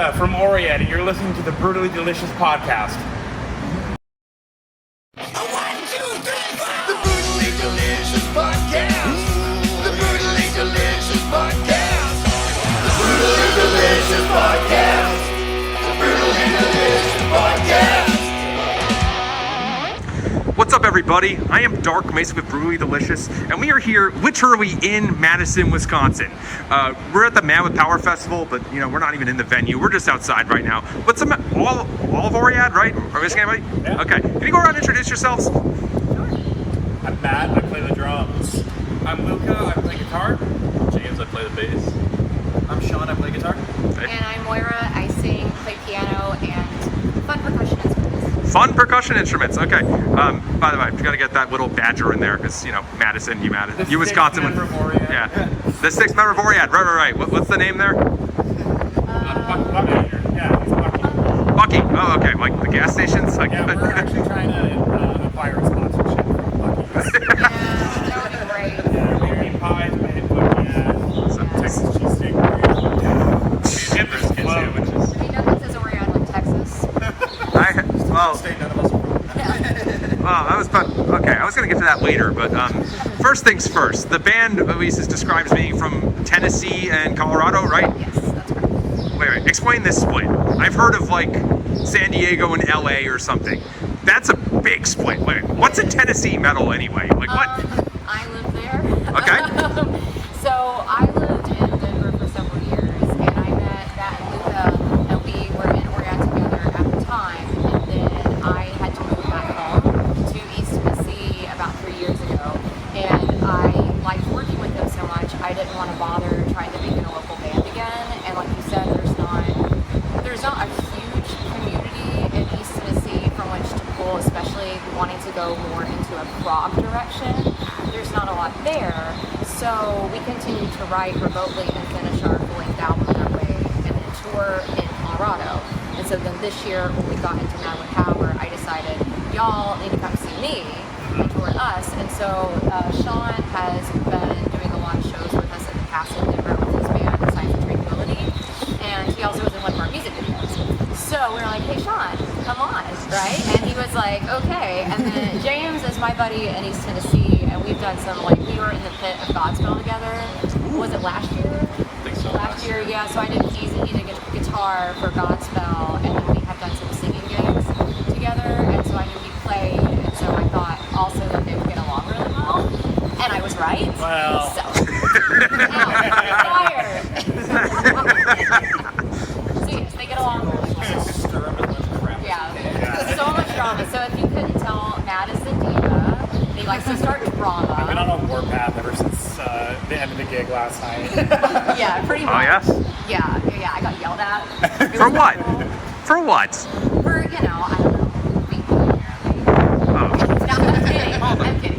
Luca from Oryad, and you're listening to the Brutally Delicious podcast. The Brutally Delicious Podcast. The Brutally Delicious Podcast. The Brutally Delicious Podcast. The Brutally Delicious Podcast. What's up, everybody? I am Dark Macek with Brutally Delicious, and we are here literally in Madison, Wisconsin. We're at the Man with Power Festival, but we're not even in the venue. We're just outside right now. What's all of Oryad, right? Are we missing anybody? Yeah. Okay. Can you go around and introduce yourselves? I'm Matt, I play the drums. I'm Luca, I play guitar. James, I play the bass. I'm Sean, I play guitar. And I'm Moira, I sing, play piano, and fun percussion instruments. Fun percussion instruments. Okay. By the way, you got to get that little badger in there because Madison, you Wisconsin. Member of Oryad. Yeah. The sixth member of Oryad. Right. What's the name there? Bucky. Yeah, he's Bucky. Bucky. Oh, okay. Like the gas stations. Like. Yeah, we're actually trying to acquire a sponsorship from Bucky. Yeah, that would be great. Yeah, Mary Pies, my head Bucky. Some Texas cheesesteak burrito. Cheese brisket sandwiches. I mean, nothing says Oryad like Texas. State none of us are from. Okay, I was going to get to that later, but first things first. The band, at least, is described as being from Tennessee and Colorado, right? Yes, that's right. Wait. Explain this split. I've heard of, like, San Diego and LA or something. That's a big split. Wait, what's in Tennessee metal, anyway? Like, what? I lived there. Okay. So I lived in Denver for several years, and I met Matt and Luca, and we were in Oryad together at the time. And then I had to move back home to East Tennessee about 3 years ago, and I liked working with them so much I didn't want to bother trying to make it a local band again. And like you said, there's not a huge community in East Tennessee from which to pull, especially wanting to go more into a prog direction. There's not a lot there, so we continued to write remotely and finish our full-length album that way, and then tour in Colorado. And so then this year, when we got into Man with Power, I decided y'all need to come see me and tour us. And so Sean has been doing a lot of shows with us in the past in Denver with his band Science and Tranquility, and he also was in one of our music videos. So we were like, hey Sean, come on, right? And he was like, okay. And then James is my buddy in East Tennessee, and we've done some, like, we were in the pit of Godspell together. Was it last year? I think so. Last year, yeah. So I did keys and he did guitar for Godspell, and then we have done some singing gigs together, and so I knew he played, and so I thought also that they would get along really well. And I was right. Well. So. Fired. So yes, they get along really well. Stir up as much crap. Yeah, so much drama. So if you couldn't tell, Matt is the diva. He likes to start drama. I've been on a warpath ever since the end of the gig last night. Yeah, pretty much. Oh, yes? Yeah, I got yelled at. It For was what? terrible. For what? For, I don't know, being apparently. Oh. No, I'm kidding.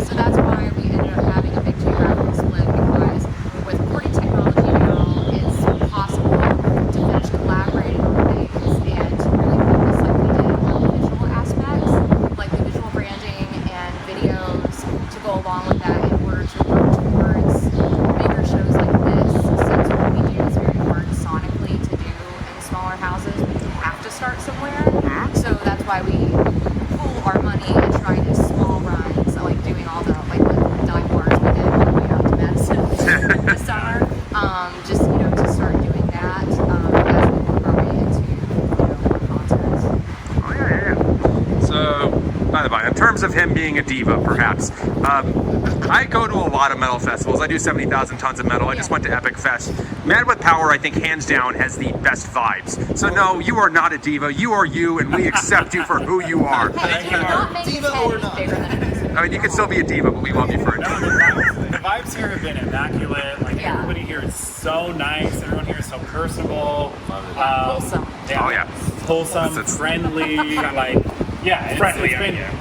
So that's why we ended up having a big geographical split, because with recording technology now, it's possible to finish collaborating on things and to really focus like we did on the visual aspects, like the visual branding and videos to go along with that in order to work towards bigger shows like this. Since what we do is very hard sonically to do in smaller houses, we have to start somewhere. So that's why we pool our money and try these small runs, so like doing all the dive bars we did on the way out to Madison this summer. Just to start doing that as we grow into more concerts. Oh, yeah. So, by the by, in terms of him being a diva, perhaps, I go to a lot of metal festivals. I do 70,000 tons of metal. I just went to Epic Fest. Mad with Power, I think, hands down, has the best vibes. So, no, you are not a diva. You are you, and we accept you for who you are. Hey, do not make Diva his or head not. bigger than it is. I mean, you can still be a diva, but we love you for it. The vibes here have been immaculate. Like, Yeah. everybody here is so nice. Everyone here is so personable. Wholesome. Oh, yeah. Wholesome, It's- friendly, Friendly,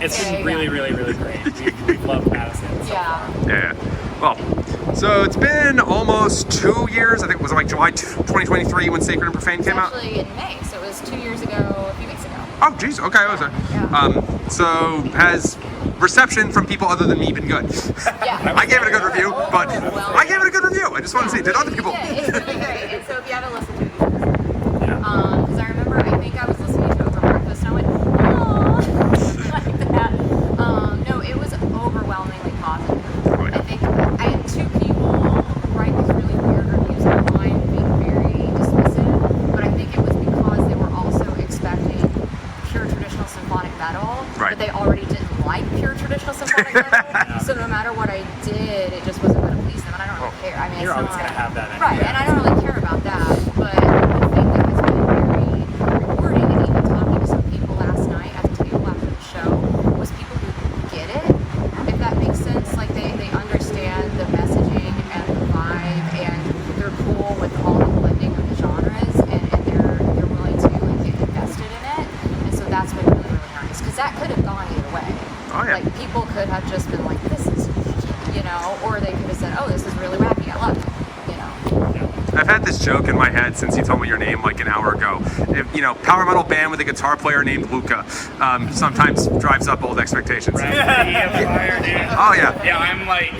it's been Yeah. really, really, really great. We've loved Madison. So Yeah. Yeah. Well, so it's been almost 2 years. I think it was like July 2023 when Sacred and Profane It's came out. actually in May, so it was 2 years ago, a few weeks ago. Oh, geez. Okay, I was there. Yeah. So has reception from people other than me been good? Yeah. I gave it a good review, but I gave it a good review. I just want to say, did other people? Yeah, it's really great. And so if you haven't listened to it, but they already didn't like pure traditional symphonic metal. So no matter what I did, it just wasn't going to please them, and I don't really care. I mean, You're it's always not, gonna have that anyway. right? And I don't really care about that. But the thing that has been very rewarding, and even talking to some people last night at the table after the show, was people who get it, if that makes sense. Like they understand the messaging and the vibe, and they're cool with all the blending of the genres, and they're willing to like get invested in it. And so that's been really, really nice, because that could have gone either way. Oh, yeah. Like people could have just been like, this is, you know, or they could have said, oh, this is really wacky, I love it, you know. I've had this joke in my head since you told me your name like an hour ago. If, you know, power metal band with a guitar player named Luca sometimes drives up old expectations. Fire, dude. Oh yeah. Yeah, I'm like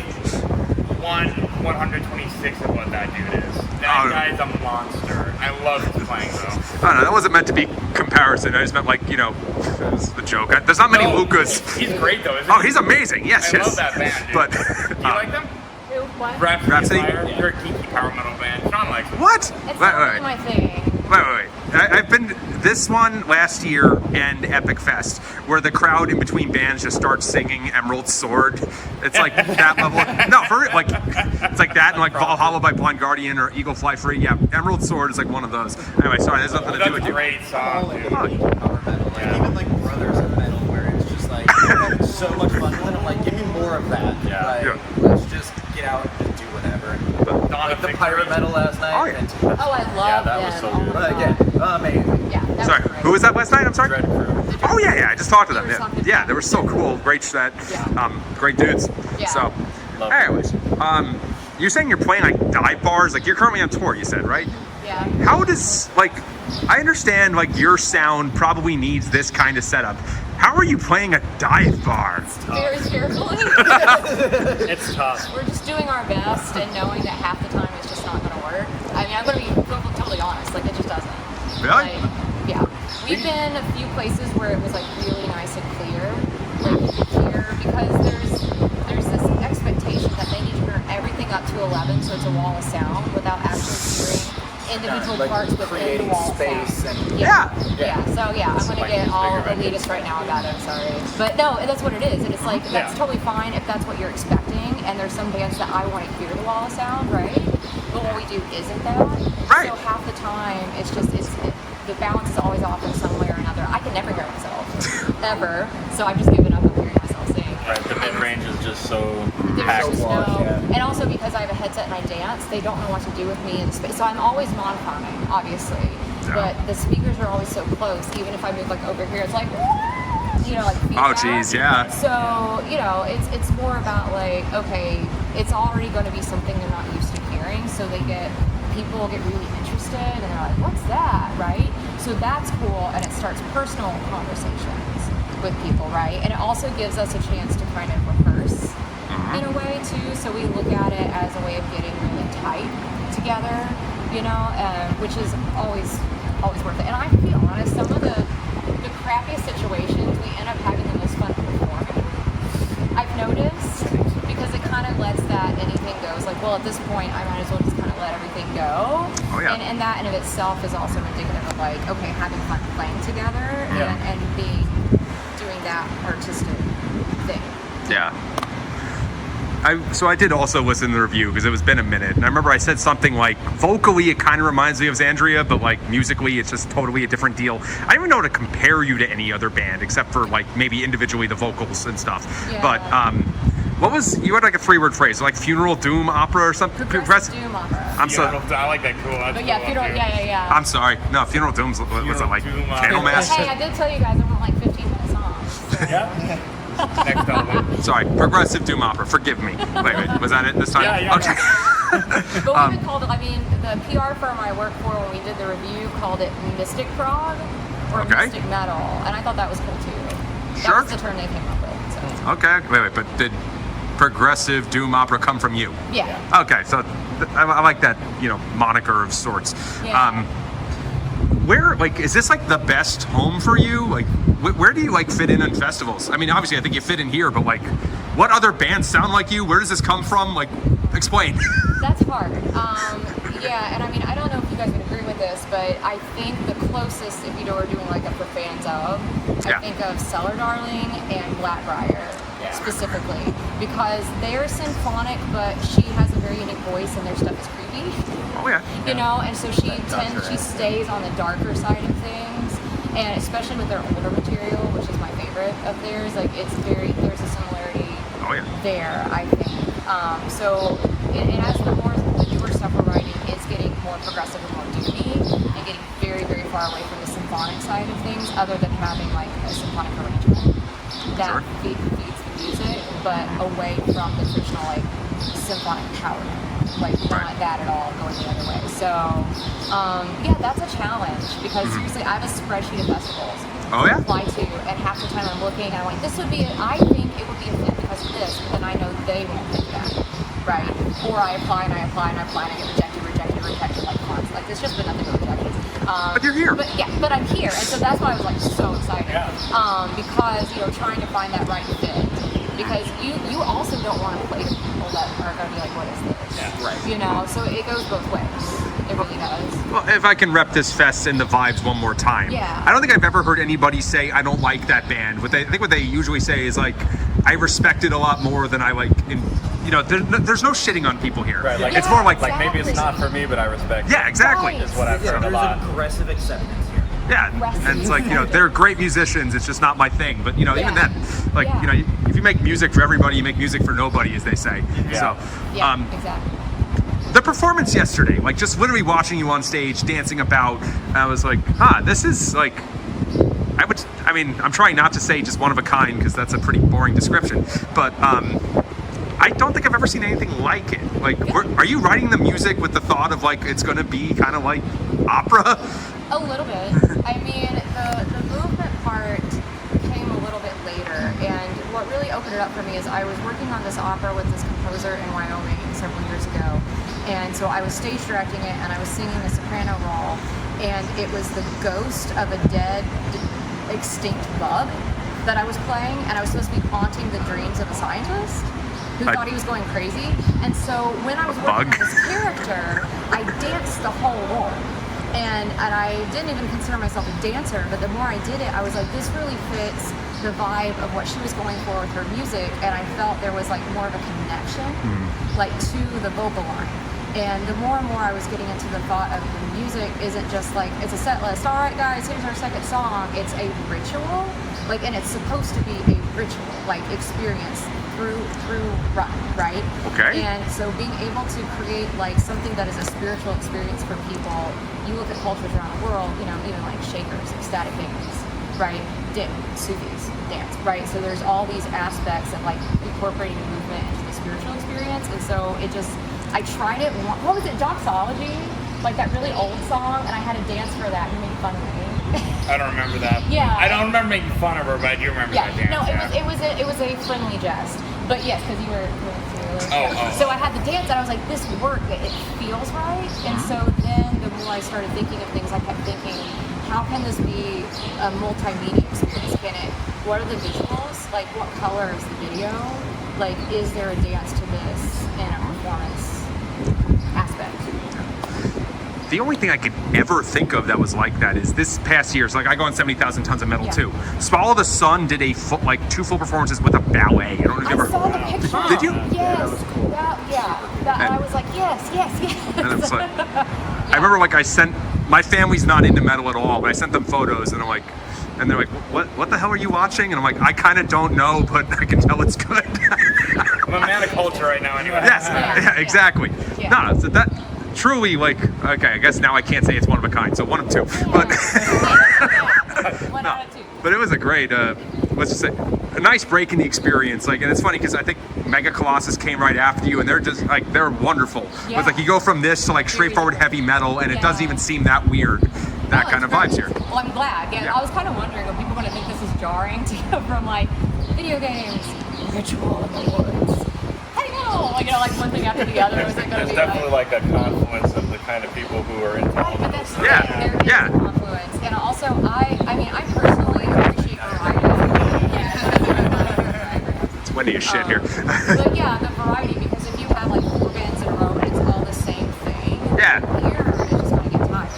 126 of what that dude is. That Oh. guy's a monster. I love his playing though. I don't know. That wasn't meant to be comparison. I just meant like, you know, it was the joke. There's not many No, Lucas. He's great though, isn't Oh, he? he's amazing. Yes, I yes. love that band, dude. But You like them? Who, what? Rhapsody? They're a geeky power metal band. Sean likes them. what? It's not really my thing. Wait. I've been this one last year and Epic Fest, where the crowd in between bands just starts singing Emerald Sword. It's like that level. No, for real, like it's like that, and like Valhalla by Blind Guardian or Eagle Fly Free. Yeah, Emerald Sword is like one of those. Anyway, sorry, there's nothing to do That's with a you. great song, dude. Power metal, like even like Brothers of Metal, where it's just like so much fun. And I'm like, give me more of that. Yeah. Like, Yeah. let's just get out and do whatever. Dawn Like of the Victory. pirate metal last night. Oh, yeah. Fantastic. Oh, I love Yeah, that them. was so Oh good. my But God. again, amazing. Yeah, that Sorry, was great. who was that last night? I'm sorry. Dread Crew. Oh yeah, I just talked to them. We were talking Yeah, to they were so cool, great set, Yeah. great dudes. Yeah. So, Love anyways, you're saying you're playing like dive bars, like you're currently on tour. You said, right? Yeah. How does like I understand like your sound probably needs this kind of setup. How are you playing a dive bar? Very carefully. It's tough. We're just doing our best and knowing that half the time it's just not going to work. I mean, I'm going to be totally honest. Like, it just doesn't. Really? Like, yeah. We've been a few places where it was like really nice and clear. Like you could hear, because there's this expectation that they need to turn everything up to 11 so it's a wall of sound without actually hearing individual Like parts within the creating wall of space sound. and Yeah. Yeah. So yeah, I'm gonna like get these all bigger venues. elitist right now about it. I'm sorry, but no, that's what it is, and it's like that's totally fine if that's what you're expecting. And there's some bands that I want to hear the wall of sound, right? But what we do isn't that. Right. So half the time, it's just the balance is always off in some way or another. I can never hear myself ever, so I've just given up on hearing myself sing. Right, the mid range is just so There's packed. just washed, no, yeah. and also because I have a headset and I dance, they don't know what to do with me in the space. So I'm always monophonic, obviously, but the speakers are always so close. Even if I move like over here, it's like, you know, like Oh feedback. geez, yeah. So you know, it's more about like, okay, it's already going to be something they're not used to hearing, so people get really interested and they're like, what's that, right? So that's cool, and it starts personal conversations with people, right? And it also gives us a chance to kind of rehearse in a way too. So we look at it as a way of getting really tight together, you know, which is always worth it. And I feel honest, some of the crappiest situations we end up having the most fun performing. I've noticed, because it kind of lets that anything goes. Like, well, at this point, I might as well just kind of let everything go. Oh, yeah. And that in of itself is also indicative of like, okay, having fun playing together and doing that artistic thing. Yeah. So I did also listen to the review because it was been a minute, and I remember I said something like, vocally it kind of reminds me of Xandria, but like musically it's just totally a different deal. I don't even know how to compare you to any other band except for like maybe individually the vocals and stuff. Yeah. But you had like a 3-word phrase, like funeral doom opera or something? Progressive doom opera. I'm so. I like that cool. That's But yeah, cool funeral, too. yeah. I'm sorry. No, funeral doom's was it like Doom, Candlemass? Hey, I did tell you guys I want like 15-minute songs. So. Yeah. Next album. Sorry, progressive doom opera. Forgive me. Wait, was that it this time? Yeah. Okay. But we even called it, I mean, the PR firm I work for when we did the review called it Mystic Prog or Okay. Mystic Metal, and I thought that was cool too. That Sure. was the term they came up with. So. Okay. Wait, but did progressive doom opera come from you? Yeah. Okay, so I like that, moniker of sorts. Yeah. Where, like, is this like the best home for you? Like, where do you like fit in festivals? I mean, obviously, I think you fit in here, but like, what other bands sound like you? Where does this come from? Like, explain. That's hard. Yeah, and I mean, I don't know if you guys would agree with this, but I think the closest, if you were doing like a for fans of, I think of Cellar Darling and Blackbriar specifically, because they're symphonic, but she has a very unique voice and their stuff is creepy. Oh yeah. You know, and so she stays on the darker side of things, and especially with their older material, which is my favorite of theirs. Like there's a similarity there, I think. So as the newer stuff we're writing, it's getting more progressive and more doody, and getting very, very far away from the symphonic side of things, other than having like a symphonic arrangement that feeds the music, but away from the traditional like symphonic power. Like not that at all, going the other way. So yeah, that's a challenge, because seriously, I have a spreadsheet of festivals to apply to, and half the time I'm looking and I'm like, I think it would be a fit because of this, but then I know they won't think that, right? Or I apply and I apply and I apply and I get rejected like once. Like there's just been nothing but rejections. But you're here. But I'm here, and so that's why I was like so excited. Because trying to find that right fit. Because you also don't want to play to people that are going to be like, what is this? Yeah. Right. So it goes both ways. It really does. Well, if I can rep this fest in the vibes one more time. Yeah. I don't think I've ever heard anybody say, I don't like that band. I think what they usually say is like, I respect it a lot more than I like. There's no shitting on people here. Right, like, it's more like maybe it's not for me, but I respect it. Yeah, exactly. Is what I've heard a lot. There's aggressive acceptance here. Yeah, and it's like, they're great musicians, it's just not my thing. But, even then, like, if you make music for everybody, you make music for nobody, as they say. Yeah. So, exactly. The performance yesterday, like just literally watching you on stage, dancing about, I was like, this is like, I'm trying not to say just one of a kind, because that's a pretty boring description, but I don't think I've ever seen anything like it. Like, are you writing the music with the thought of like, it's gonna be kind of like opera? A little bit. I mean, the movement part came a little bit later, and what really opened it up for me is I was working on this opera with this composer in Wyoming several years ago, and so I was stage directing it, and I was singing the soprano role, and it was the ghost of a dead, extinct bug that I was playing, and I was supposed to be haunting the dreams of a scientist who thought he was going crazy. And so when I was working on this character, I danced the whole role. And I didn't even consider myself a dancer, but the more I did it, I was like, this really fits the vibe of what she was going for with her music, and I felt there was like more of a connection, like to the vocal line. And the more and more I was getting into the thought of the music isn't just like, it's a set list, all right guys, here's our second song, it's a ritual, like, and it's supposed to be a ritual, like, experience through run, right? Okay. And so being able to create like something that is a spiritual experience for people, you look at cultures around the world, even like Shakers, ecstatic dance, right? Sufis, dance, right? So there's all these aspects of like incorporating movement into the spiritual experience, and so I tried it. What was it, Doxology? Like that really old song, and I had to dance for that. You made fun of me. I don't remember that. Yeah. I don't remember making fun of her, but I do remember that dance. No, it was a friendly jest. But yes, because you were too. Oh. So I had the dance, and I was like, this worked. It feels right. And so then the more I started thinking of things, I kept thinking, how can this be a multimedia experience? What are the visuals? Like, what color is the video? Like, is there a dance to this in a performance aspect? The only thing I could ever think of that was like that is this past year. So like I go on 70,000 Tons of Metal too. Swallow the Sun did two full performances with a ballet. I don't know if you ever saw the picture. Did you? Yes. That was cool. I was like, yes. And it was like, I remember like I sent, my family's not into metal at all, but I sent them photos and I'm like, and they're like, what the hell are you watching? And I'm like, I kind of don't know, but I can tell it's good. I'm a man of culture right now anyway. Yes, exactly. Yeah. No, so that truly, like, okay, I guess now I can't say it's one of a kind, so one of two. But One out of two. But it was a great, let's just say, a nice break in the experience. Like, and it's funny because I think Mega Colossus came right after you, and they're just like, they're wonderful. Yeah. It's like you go from this to like straightforward heavy metal, and it doesn't even seem that weird. That kind of vibes here. Well, I'm glad. Yeah, I was kind of wondering if people are going to think this is jarring to go from like video games, ritual in the woods. Heavy metal, like one thing after the other. Is it going to There's be definitely like a confluence of the kind of people who are into all but of that's this. there is a confluence, and also I personally appreciate variety. It's windy as shit here. But yeah, the variety, because if you have like 4 bands in a row and it's all the same thing, Yeah. you're just going to get tired.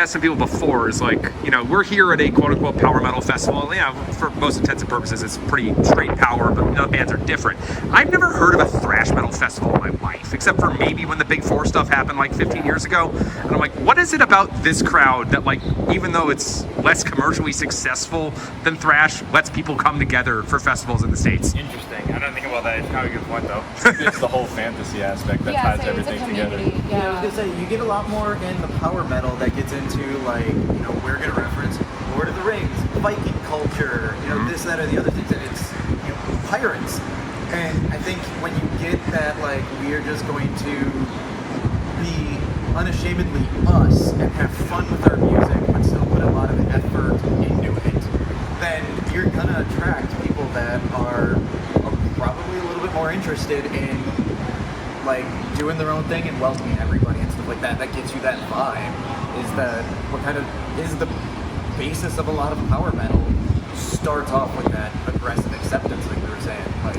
asked some people before is like, you know, we're here at a quote unquote power metal festival. Yeah, for most intents and purposes, it's pretty straight power, but the bands are different. I've never heard of a thrash metal festival in my life, except for maybe when the Big Four stuff happened like 15 years ago. And I'm like, what is it about this crowd that, like, even though it's less commercially successful than thrash, lets people come together for festivals in the States? Interesting. I don't think about that. It's kind of a good point, though. It's the whole fantasy aspect that Yeah, ties so it's a everything together. community. Yeah, I Yeah. was gonna say, you get a lot more in the power metal that gets into, like, you know, we're gonna reference Lord of the Rings, Viking culture, you know, this, that, or the other things, and it's, you know, pirates. And I think when you get that, like, we are just going to be unashamedly us and have fun with our music, but still put a lot of effort into it, then you're gonna attract people that are probably a little bit more interested in, like, doing their own thing and welcoming everybody and stuff like that. That gets you that vibe. Is that what kind of is the basis of a lot of power metal? Starts off with that aggressive acceptance, like we were saying, like,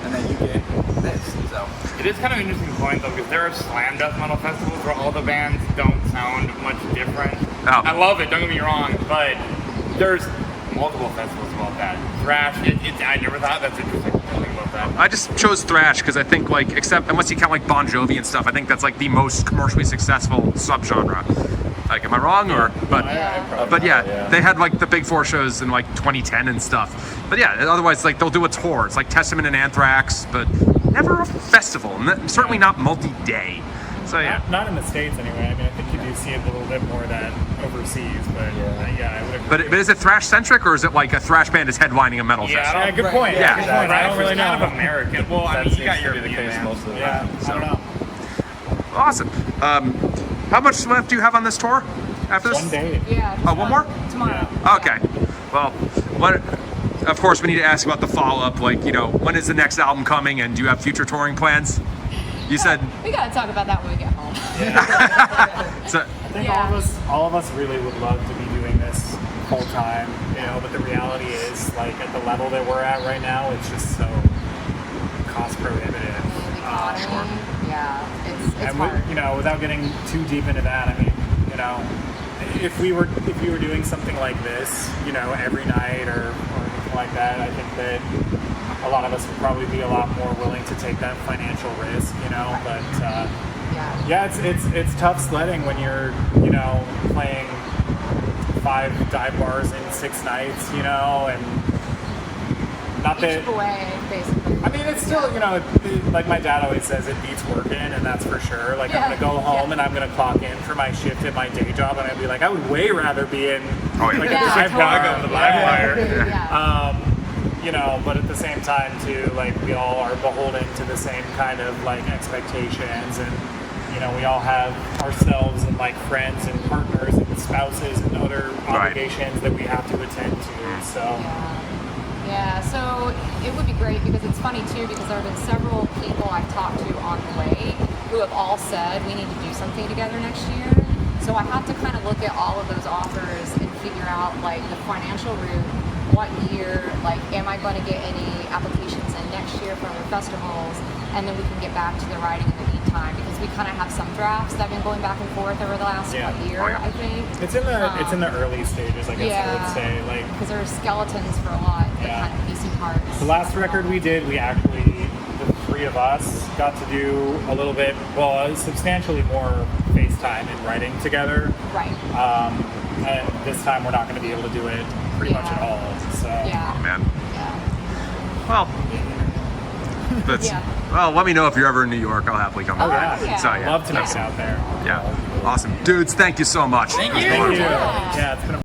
and then you get this. So It is kind of an interesting point, though, because there are slam death metal festivals where all the bands don't sound much different. Oh. I love it, don't get me wrong, but there's multiple festivals about that. Thrash, I never thought that's interesting. Think about that. I just chose thrash because I think, like, except unless you count like Bon Jovi and stuff, I think that's like the most commercially successful subgenre. Like, am I wrong? Or but yeah, they had like the Big Four shows in like 2010 and stuff. But yeah, otherwise, like, they'll do a tour. It's like Testament and Anthrax, but never a festival, and certainly not multi-day. So yeah. Not in the States anyway. I mean, I think you do see it a little bit more than overseas, but yeah, I would agree. But is it thrash centric, or is it like a thrash band is headlining a metal festival? Yeah, good point. Yeah. Good point. I don't really know. Kind of American. Well, I mean, you got your the case band. most of the Yeah, time. I don't know. Awesome. How much left do you have on this tour after this? One day. Yeah. Oh, one more? Tomorrow. Okay. Well, what? Of course, we need to ask about the follow-up. Like, you know, when is the next album coming, and do you have future touring plans? You said. We gotta talk about that when we get home. So, I think Yeah. all of us really would love to be doing this full time, you know, but the reality is, like, at the level that we're at right now, it's just so cost prohibitive. Economy. Yeah. It's And hard. you know, without getting too deep into that, I mean, you know, if we were doing something like this, you know, every night or anything like that, I think that a lot of us would probably be a lot more willing to take that financial risk, you know. But yeah, it's tough sledding when you're, you know, playing 5 dive bars in 6 nights, you know, and not that. Each away, basically. I mean, it's still, you know, like my dad always says, it beats working, and that's for sure. Like, I'm Yeah. gonna go home Yeah. and I'm gonna clock in for my shift at my day job, and I'd be like, I would way rather be in Oh, yeah. like Yeah, a dive bar totally. on the Yeah. live wire. Yeah. You know, but at the same time too, like, we all are beholden to the same kind of like expectations, and you know, we all have ourselves and like friends and partners and spouses and other Right. obligations that we have to attend to. So. Yeah, so it would be great because it's funny too, because there have been several people I've talked to on the way who have all said we need to do something together next year. So I have to kind of look at all of those offers and figure out, like, the financial route, what year, like, am I going to get any applications in next year for other festivals, and then we can get back to the writing in the meantime, because we kind of have some drafts that have been going back and forth over the last Yeah. year, I think. It's in the early stages, I guess I would say. Like, because there are skeletons for a lot, the Yeah. kind of piecing parts. the last record we did, we actually, the 3 of us, got to do a little bit, well, substantially more FaceTime and writing together. Right. And this time we're not going to be able to do it pretty much at all. So Yeah. oh, man. Yeah. Well, that's, Yeah. well, let me know if you're ever in New York. I'll happily come. Oh, over. yeah. yeah. So, yeah. Love to make it out there. Yeah. Awesome. Dudes, thank you so much. Thank It was you. wonderful. Yeah, it's been a